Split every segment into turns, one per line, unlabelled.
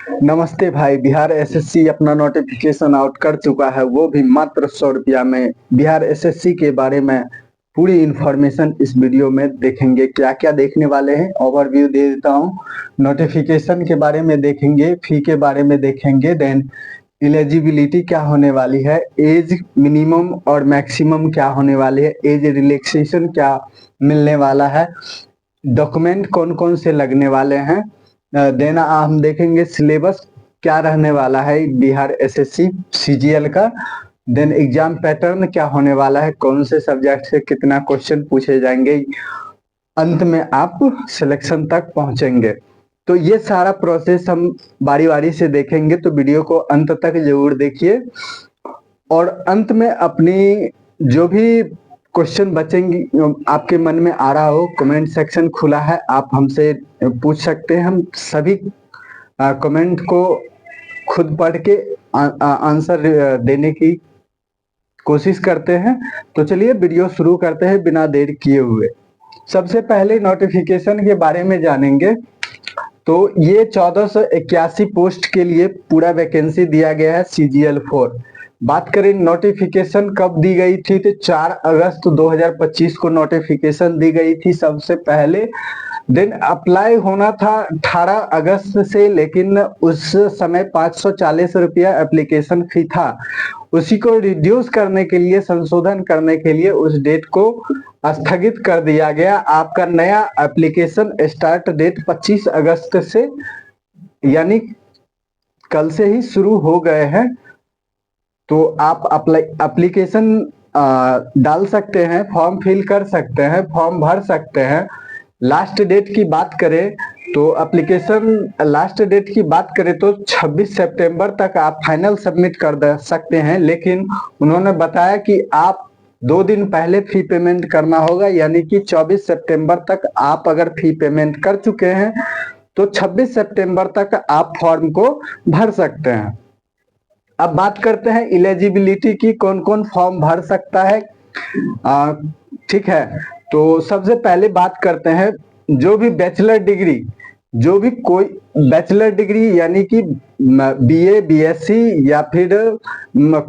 नमस्ते भाई। बिहार एसएससी अपना नोटिफिकेशन आउट कर चुका है, वो भी मात्र 100 रुपया में। बिहार एसएससी के बारे में पूरी इंफॉर्मेशन इस वीडियो में देखेंगे। क्या क्या देखने वाले हैं ओवरव्यू दे देता हूँ। नोटिफिकेशन के बारे में देखेंगे, फी के बारे में देखेंगे, देन एलिजिबिलिटी क्या होने वाली है, एज मिनिमम और मैक्सिमम क्या होने वाली है, एज रिलैक्सेशन क्या मिलने वाला है, डॉक्यूमेंट कौन कौन से लगने वाले हैं, देन हम देखेंगे सिलेबस क्या रहने वाला है बिहार एसएससी सीजीएल का, देन एग्जाम पैटर्न क्या होने वाला है, कौन से सब्जेक्ट से कितना क्वेश्चन पूछे जाएंगे, अंत में आप सिलेक्शन तक पहुंचेंगे। तो ये सारा प्रोसेस हम बारी बारी से देखेंगे, तो वीडियो को अंत तक जरूर देखिए। और अंत में अपनी जो भी क्वेश्चन बचेंगी आपके मन में आ रहा हो, कमेंट सेक्शन खुला है, आप हमसे पूछ सकते हैं। हम सभी कमेंट को खुद पढ़ के आंसर देने की कोशिश करते हैं। तो चलिए वीडियो शुरू करते हैं बिना देर किए हुए। सबसे पहले नोटिफिकेशन के बारे में जानेंगे। तो ये 1481 पोस्ट के लिए पूरा वैकेंसी दिया गया है सीजीएल 4। बात करें नोटिफिकेशन कब दी गई थी, तो 4 अगस्त 2025 को नोटिफिकेशन दी गई थी सबसे पहले। देन अप्लाई होना था 18 अगस्त से, लेकिन उस समय 540 रुपया एप्लीकेशन फी था। उसी को रिड्यूस करने के लिए, संशोधन करने के लिए उस डेट को स्थगित कर दिया गया। आपका नया एप्लीकेशन स्टार्ट डेट 25 अगस्त से यानी कल से ही शुरू हो गए हैं। तो आप एप्लीकेशन डाल सकते हैं, फॉर्म फिल कर सकते हैं, फॉर्म भर सकते हैं। लास्ट डेट की बात करें तो एप्लीकेशन लास्ट डेट की बात करें तो 26 सितंबर तक आप फाइनल सबमिट कर दे सकते हैं, लेकिन उन्होंने बताया कि आप 2 दिन पहले फी पेमेंट करना होगा, यानी कि 24 सितंबर तक आप अगर फी पेमेंट कर चुके हैं तो 26 सितंबर तक आप फॉर्म को भर सकते हैं। अब बात करते हैं एलिजिबिलिटी की, कौन कौन फॉर्म भर सकता है। ठीक है, तो सबसे पहले बात करते हैं जो भी बैचलर डिग्री, जो भी कोई बैचलर डिग्री यानी कि बीए, बीएससी या फिर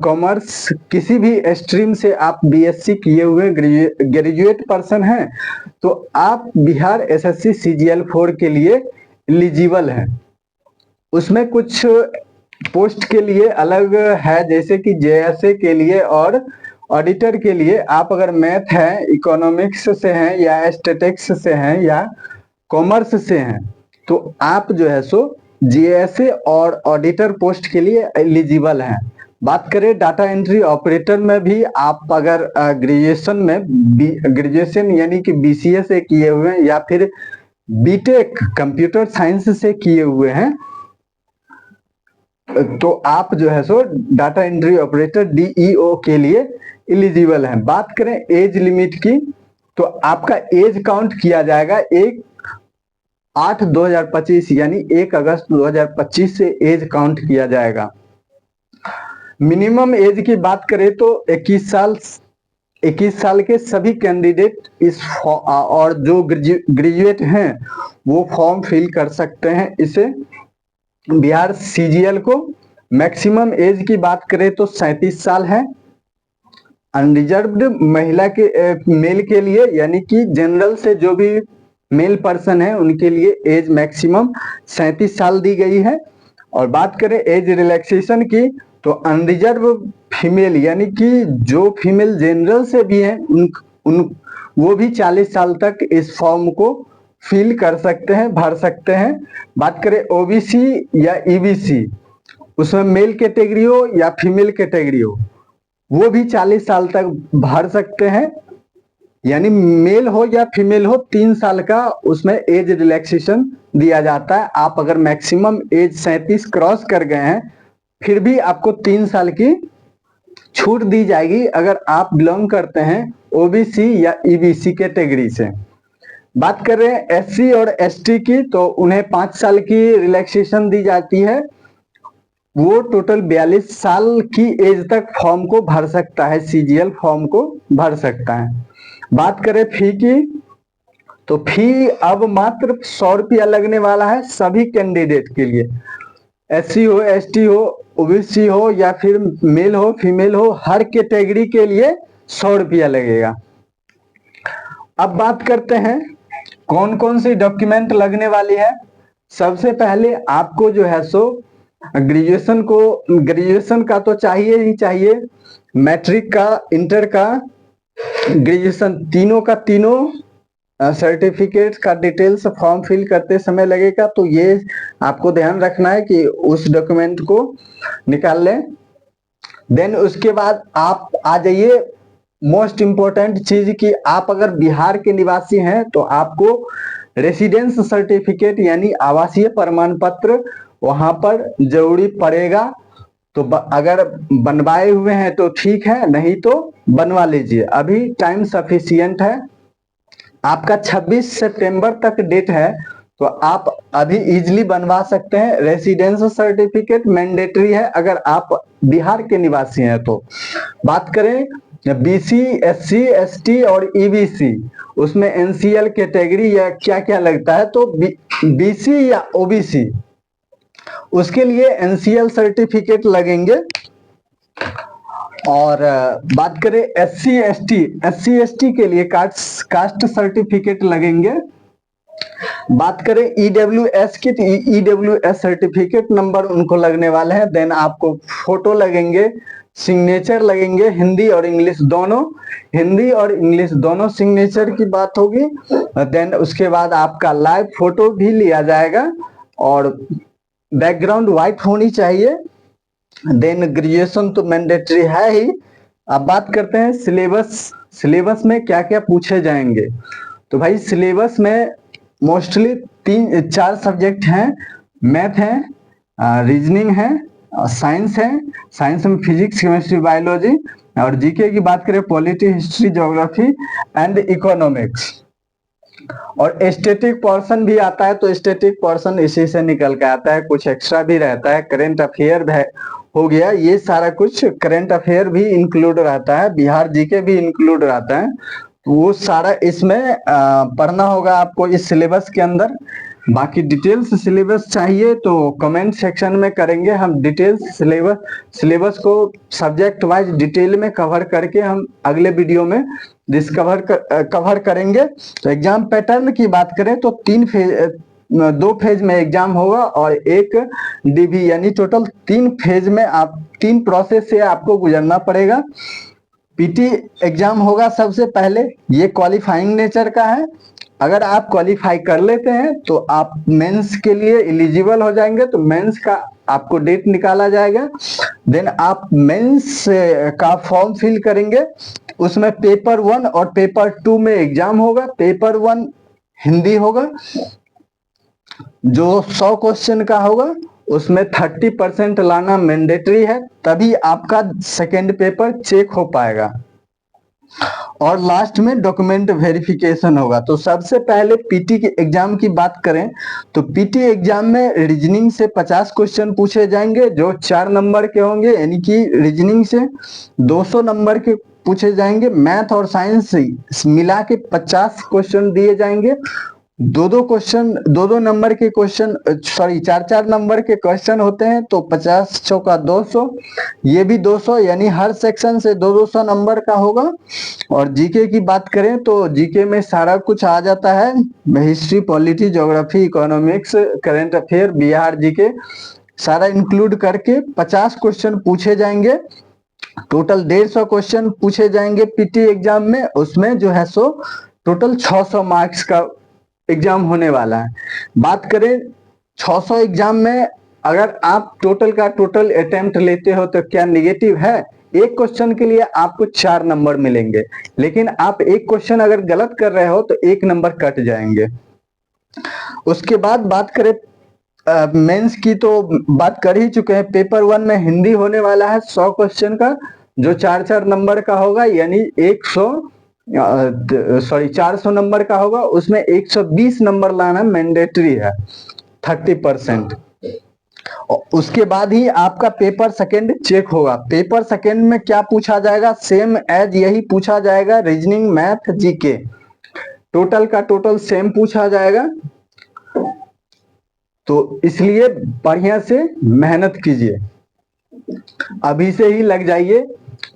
कॉमर्स, किसी भी स्ट्रीम से आप बीएससी किए हुए ग्रेजुएट पर्सन हैं, तो आप बिहार एसएससी सीजीएल 4 के लिए एलिजिबल हैं। उसमें कुछ पोस्ट के लिए अलग है, जैसे कि जेएसए के लिए और ऑडिटर के लिए। आप अगर मैथ है, इकोनॉमिक्स से हैं या स्टैटिस्टिक्स से हैं या कॉमर्स से हैं, तो आप जो है सो जेएसए और ऑडिटर पोस्ट के लिए एलिजिबल हैं। बात करें डाटा एंट्री ऑपरेटर में भी, आप अगर ग्रेजुएशन में ग्रेजुएशन यानी कि बीसीए से किए हुए हैं या फिर बीटेक कंप्यूटर साइंस से किए हुए हैं, तो आप जो है सो डाटा एंट्री ऑपरेटर डीईओ के लिए एलिजिबल हैं। बात करें एज लिमिट की, तो आपका एज काउंट किया जाएगा 1/8/2025 यानी 1 अगस्त 2025 से एज काउंट किया जाएगा। मिनिमम एज की बात करें तो 21 साल के सभी कैंडिडेट इस और जो ग्रेजुएट हैं वो फॉर्म फिल कर सकते हैं इसे बिहार सीजीएल को। मैक्सिमम एज की बात करें तो 37 साल है। अनरिजर्व्ड महिला के मेल के लिए यानी कि जनरल से जो भी मेल पर्सन है उनके लिए एज मैक्सिमम 37 साल दी गई है। और बात करें एज रिलैक्सेशन की, तो अनरिजर्व फीमेल यानी कि जो फीमेल जनरल से भी है वो भी 40 साल तक इस फॉर्म को फिल कर सकते हैं, भर सकते हैं। बात करें ओबीसी या ईबीसी, उसमें मेल कैटेगरी हो या फीमेल कैटेगरी हो, वो भी 40 साल तक भर सकते हैं। यानी मेल हो या फीमेल हो, 3 साल का उसमें एज रिलैक्सेशन दिया जाता है। आप अगर मैक्सिमम एज 37 क्रॉस कर गए हैं, फिर भी आपको 3 साल की छूट दी जाएगी अगर आप बिलोंग करते हैं ओबीसी या ईबीसी कैटेगरी से। बात कर रहे हैं एससी और एसटी की, तो उन्हें 5 साल की रिलैक्सेशन दी जाती है। वो टोटल 42 साल की एज तक फॉर्म को भर सकता है, सीजीएल फॉर्म को भर सकता है। बात करें फी की, तो फी अब मात्र 100 रुपया लगने वाला है सभी कैंडिडेट के लिए। SC हो, ST हो, OBC हो या फिर मेल हो फीमेल हो, हर कैटेगरी के लिए 100 रुपया लगेगा। अब बात करते हैं कौन कौन सी डॉक्यूमेंट लगने वाली है। सबसे पहले आपको जो है सो ग्रेजुएशन का तो चाहिए ही चाहिए, मैट्रिक का, इंटर का, ग्रेजुएशन, तीनों का तीनों सर्टिफिकेट का डिटेल्स फॉर्म फिल करते समय लगेगा, तो ये आपको ध्यान रखना है कि उस डॉक्यूमेंट को निकाल लें। देन उसके बाद आप आ जाइए मोस्ट इम्पोर्टेंट चीज कि आप अगर बिहार के निवासी हैं तो आपको रेसिडेंस सर्टिफिकेट यानी आवासीय प्रमाण पत्र वहां पर जरूरी पड़ेगा। तो अगर बनवाए हुए हैं तो ठीक है, नहीं तो बनवा लीजिए, अभी टाइम सफिशियंट है। आपका 26 सितंबर तक डेट है, तो आप अभी इजिली बनवा सकते हैं। रेसिडेंस सर्टिफिकेट मैंडेटरी है अगर आप बिहार के निवासी हैं तो। बात करें BC, SC, ST और EBC, उसमें NCL कैटेगरी या क्या क्या लगता है, तो BC या OBC उसके लिए NCL सर्टिफिकेट लगेंगे। और बात करें SC ST के लिए कास्ट सर्टिफिकेट लगेंगे। बात करें EWS की, तो EWS सर्टिफिकेट नंबर उनको लगने वाले हैं। देन आपको फोटो लगेंगे, सिग्नेचर लगेंगे, हिंदी और इंग्लिश दोनों सिग्नेचर की बात होगी। देन उसके बाद आपका लाइव फोटो भी लिया जाएगा और बैकग्राउंड व्हाइट होनी चाहिए। देन ग्रेजुएशन तो मैंडेटरी है ही। अब बात करते हैं सिलेबस में क्या क्या पूछे जाएंगे। तो भाई सिलेबस में मोस्टली 3-4 सब्जेक्ट हैं, मैथ है, रीजनिंग है, साइंस है। साइंस में फिजिक्स, केमिस्ट्री, बायोलॉजी, और जीके की बात करें polity, history, geography and economics. और स्टैटिक पोर्शन भी आता है, तो स्टैटिक पोर्शन इसी से निकल के आता है, कुछ एक्स्ट्रा भी रहता है। करंट अफेयर हो गया, ये सारा कुछ करंट अफेयर भी इंक्लूड रहता है, बिहार जीके भी इंक्लूड रहता है, वो सारा इसमें पढ़ना होगा आपको इस सिलेबस के अंदर। बाकी डिटेल्स सिलेबस चाहिए तो कमेंट सेक्शन में करेंगे हम डिटेल्स सिलेबस को दसब्जेक्ट वाइज डिटेल में कवर करके हम अगले वीडियो में कवर करेंगे। तो एग्जाम पैटर्न की बात करें तो 2 फेज में एग्जाम होगा और 1 DV, यानी टोटल 3 फेज में 3 प्रोसेस से आपको गुजरना पड़ेगा। PT एग्जाम होगा सबसे पहले, ये क्वालिफाइंग नेचर का है। अगर आप क्वालिफाई कर लेते हैं तो आप मेंस के लिए एलिजिबल हो जाएंगे, तो मेंस का आपको डेट निकाला जाएगा। देन आप मेंस का फॉर्म फिल करेंगे, उसमें पेपर 1 और पेपर 2 में एग्जाम होगा। पेपर 1 हिंदी होगा जो 100 क्वेश्चन का होगा, उसमें 30% लाना मैंडेटरी है, तभी आपका सेकेंड पेपर चेक हो पाएगा। और लास्ट में डॉक्यूमेंट वेरिफिकेशन होगा। तो सबसे पहले PT के एग्जाम की बात करें तो PT एग्जाम में रीजनिंग से 50 क्वेश्चन पूछे जाएंगे जो 4 नंबर के होंगे, यानी कि रीजनिंग से 200 नंबर के पूछे जाएंगे। मैथ और साइंस मिला के 50 क्वेश्चन दिए जाएंगे। 2 नंबर के क्वेश्चन, सॉरी 4 नंबर के क्वेश्चन होते हैं, तो 50 चौका 200, ये भी 200, यानी हर सेक्शन से 200 नंबर का होगा। और जीके की बात करें तो जीके में सारा कुछ आ जाता है, history, polity, geography, economics, current affair, Bihar GK सारा इंक्लूड करके 50 क्वेश्चन पूछे जाएंगे। टोटल 150 क्वेश्चन पूछे जाएंगे PT एग्जाम में। उसमें जो है सो टोटल 600 मार्क्स का एग्जाम होने वाला है। बात करें 600 एग्जाम में अगर आप टोटल का टोटल अटेम्प्ट लेते हो तो क्या निगेटिव है? एक क्वेश्चन के लिए आपको 4 नंबर मिलेंगे, लेकिन आप एक क्वेश्चन अगर गलत कर रहे हो तो 1 नंबर कट जाएंगे। उसके बाद बात करें मेंस की, तो बात कर ही चुके हैं। पेपर 1 में हिंदी होने वाला है 100 क्वेश्चन का, जो 4 नंबर का होगा, यानी 400 नंबर का होगा। उसमें 120 नंबर लाना मैंडेटरी है, 30%। उसके बाद ही आपका पेपर सेकंड चेक होगा। पेपर सेकंड में क्या पूछा जाएगा? सेम एज यही पूछा जाएगा, रीजनिंग, मैथ, जीके, टोटल का टोटल सेम पूछा जाएगा। तो इसलिए बढ़िया से मेहनत कीजिए, अभी से ही लग जाइए।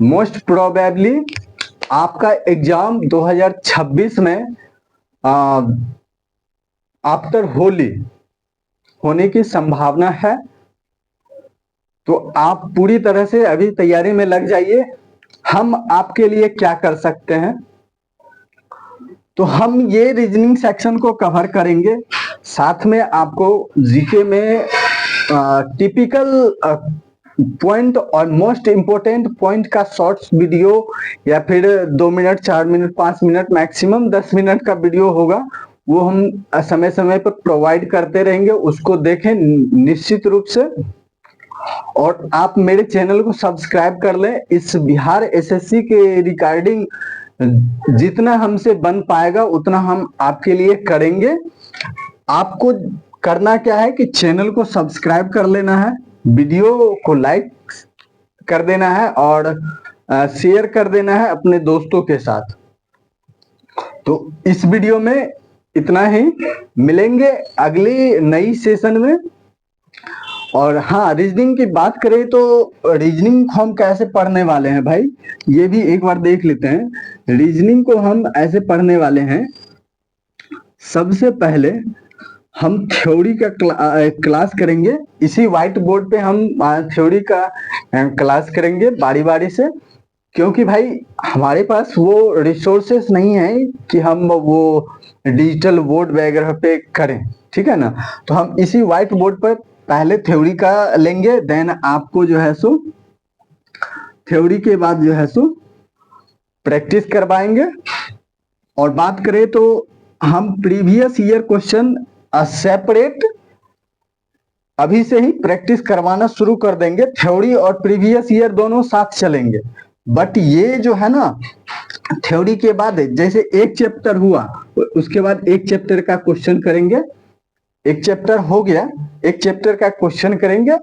मोस्ट प्रोबेबली आपका एग्जाम 2026 में आफ्टर होली होने की संभावना है। तो आप पूरी तरह से अभी तैयारी में लग जाइए। हम आपके लिए क्या कर सकते हैं, तो हम ये रीजनिंग सेक्शन को कवर करेंगे, साथ में आपको जीके में टिपिकल पॉइंट और मोस्ट इंपोर्टेंट पॉइंट का शॉर्ट्स वीडियो या फिर 2 minute 4 minute 5 minute maximum 10 minute का वीडियो होगा, वो हम समय समय पर प्रोवाइड करते रहेंगे। उसको देखें निश्चित रूप से, और आप मेरे चैनल को सब्सक्राइब कर लें। इस बिहार एसएससी के रिगार्डिंग जितना हमसे बन पाएगा उतना हम आपके लिए करेंगे। आपको करना क्या है कि चैनल को सब्सक्राइब कर लेना है, वीडियो को लाइक कर देना है और शेयर कर देना है अपने दोस्तों के साथ। तो इस वीडियो में इतना ही, मिलेंगे अगली नई सेशन में। और हाँ, रीजनिंग की बात करें तो रीजनिंग हम कैसे पढ़ने वाले हैं भाई, ये भी एक बार देख लेते हैं। रीजनिंग को हम ऐसे पढ़ने वाले हैं, सबसे पहले हम थ्योरी का क्लास करेंगे। इसी व्हाइट बोर्ड पे हम थ्योरी का क्लास करेंगे बारी बारी से, क्योंकि भाई हमारे पास वो रिसोर्सेस नहीं है कि हम वो डिजिटल बोर्ड वगैरह पे करें, ठीक है ना। तो हम इसी व्हाइट बोर्ड पर पहले थ्योरी का लेंगे, देन आपको जो है सो थ्योरी के बाद जो है सो प्रैक्टिस करवाएंगे। और बात करें तो हम प्रीवियस ईयर क्वेश्चन सेपरेट अभी से ही प्रैक्टिस करवाना शुरू कर देंगे। थ्योरी और प्रीवियस ईयर दोनों साथ चलेंगे, बट ये जो है ना, थ्योरी के बाद जैसे एक चैप्टर हुआ उसके बाद एक चैप्टर का क्वेश्चन करेंगे, एक चैप्टर हो गया एक चैप्टर का क्वेश्चन करेंगे,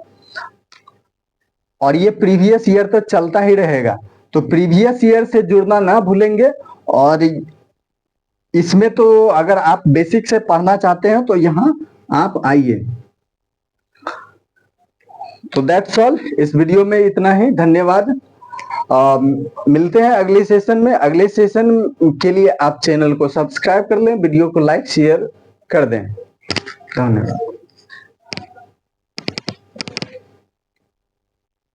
और ये प्रीवियस ईयर तो चलता ही रहेगा। तो प्रीवियस ईयर से जुड़ना ना भूलेंगे। और इसमें तो अगर आप बेसिक से पढ़ना चाहते हैं तो यहाँ आप आइए। तो दैट्स ऑल, इस वीडियो में इतना ही, धन्यवाद। मिलते हैं अगले सेशन में। अगले सेशन के लिए आप चैनल को सब्सक्राइब कर लें, वीडियो को लाइक शेयर कर दें। धन्यवाद।